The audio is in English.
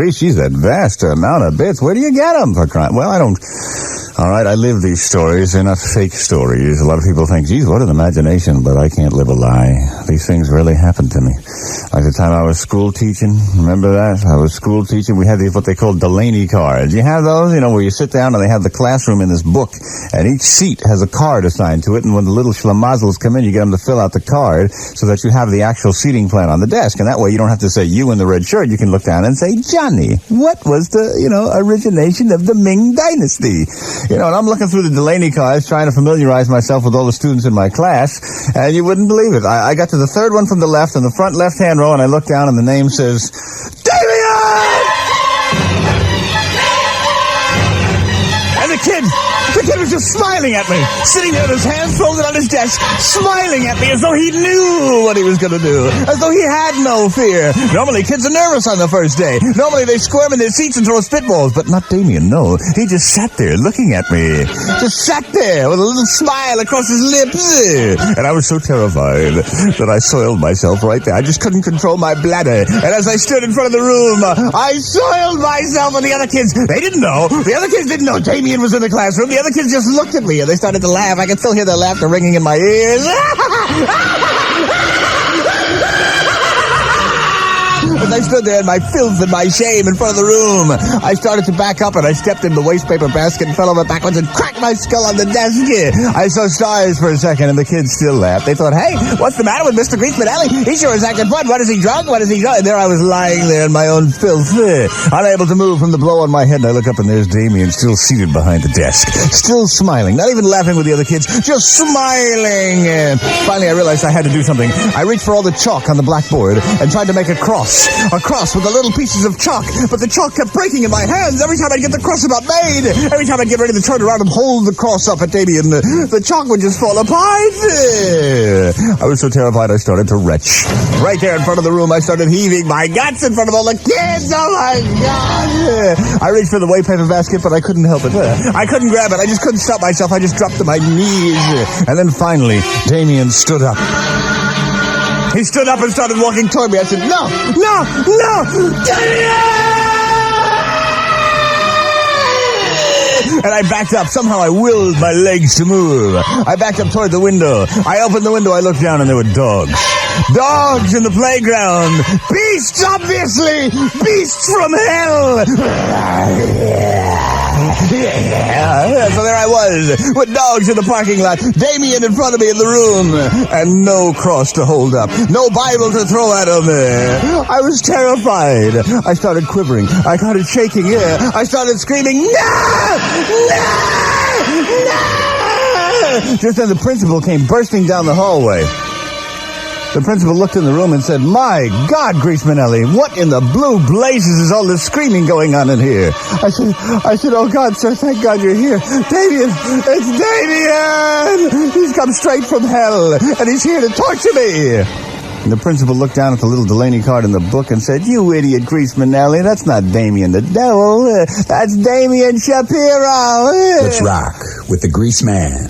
She's that vast amount of bits. Where do you get them for crying? Well, I don't... All right, I live these stories. They're not fake stories. A lot of people think, geez, what an imagination, but I can't live a lie. These things really happened to me. Like the time I was school teaching, remember that? I was school teaching. We had what they called Delaney cards. You have those, where you sit down and they have the classroom in this book, and each seat has a card assigned to it, and when the little schlemazzles come in, you get them to fill out the card so that you have the actual seating plan on the desk, and that way you don't have to say you in the red shirt. You can look down and say, Johnny, what was the, origination of the Ming Dynasty? And I'm looking through the Delaney cards trying to familiarize myself with all the students in my class, and you wouldn't believe it. I got to the third one from the left, in the front left-hand row, and I look down, and the name says, Damien! And the kid was just smiling at me, sitting there with his hands folded on his desk, smiling at me as though he knew what he was going to do, as though he had no fear. Normally, kids are nervous on the first day. Normally, they squirm in their seats and throw spitballs, but not Damien, no. He just sat there looking at me. Just sat there with a little smile across his lips. And I was so terrified that I soiled myself right there. I just couldn't control my bladder. And as I stood in front of the room, I soiled myself, and the other kids, they didn't know. The other kids didn't know Damien was in the classroom. The other kids just looked at me, and they started to laugh. I could still hear their laughter ringing in my ears. As I stood there in my filth and my shame in front of the room, I started to back up, and I stepped in the waste paper basket and fell over backwards and cracked my skull on the desk. I saw stars for a second, and the kids still laughed. They thought, hey, what's the matter with Mr. Greaseman? He sure is acting fun. What is he drunk? What is he drunk? And there I was lying there in my own filth, unable to move from the blow on my head. And I look up, and there's Damien still seated behind the desk, still smiling, not even laughing with the other kids, just smiling. Finally, I realized I had to do something. I reached for all the chalk on the blackboard and tried to make a cross with the little pieces of chalk, but the chalk kept breaking in my hands. Every time I'd get the cross about made, every time I'd get ready to turn around and hold the cross up at Damien, the chalk would just fall apart. I was so terrified I started to retch. Right there in front of the room, I started heaving my guts in front of all the kids. Oh my God! I reached for the white paper basket, but I couldn't help it. I couldn't grab it. I just couldn't stop myself. I just dropped to my knees. And then finally, Damien stood up. He stood up and started walking toward me. I said, no, Damien! And I backed up. Somehow I willed my legs to move. I backed up toward the window. I opened the window. I looked down, and there were dogs. Dogs in the playground. Beasts, obviously. Beasts from hell. So there I was, with dogs in the parking lot, Damien in front of me in the room, and no cross to hold up, no Bible to throw at him. I was terrified. I started quivering. I started shaking. I started screaming, no! Just then the principal came bursting down the hallway. The principal looked in the room and said, my God, Greaseman, what in the blue blazes is all this screaming going on in here? I said, oh God, sir, thank God you're here. Damien, it's Damien! He's come straight from hell, and he's here to torture me. And the principal looked down at the little Delaney card in the book and said, you idiot, Greaseman, that's not Damien the devil. That's Damien Shapiro. Let's rock with the Greaseman.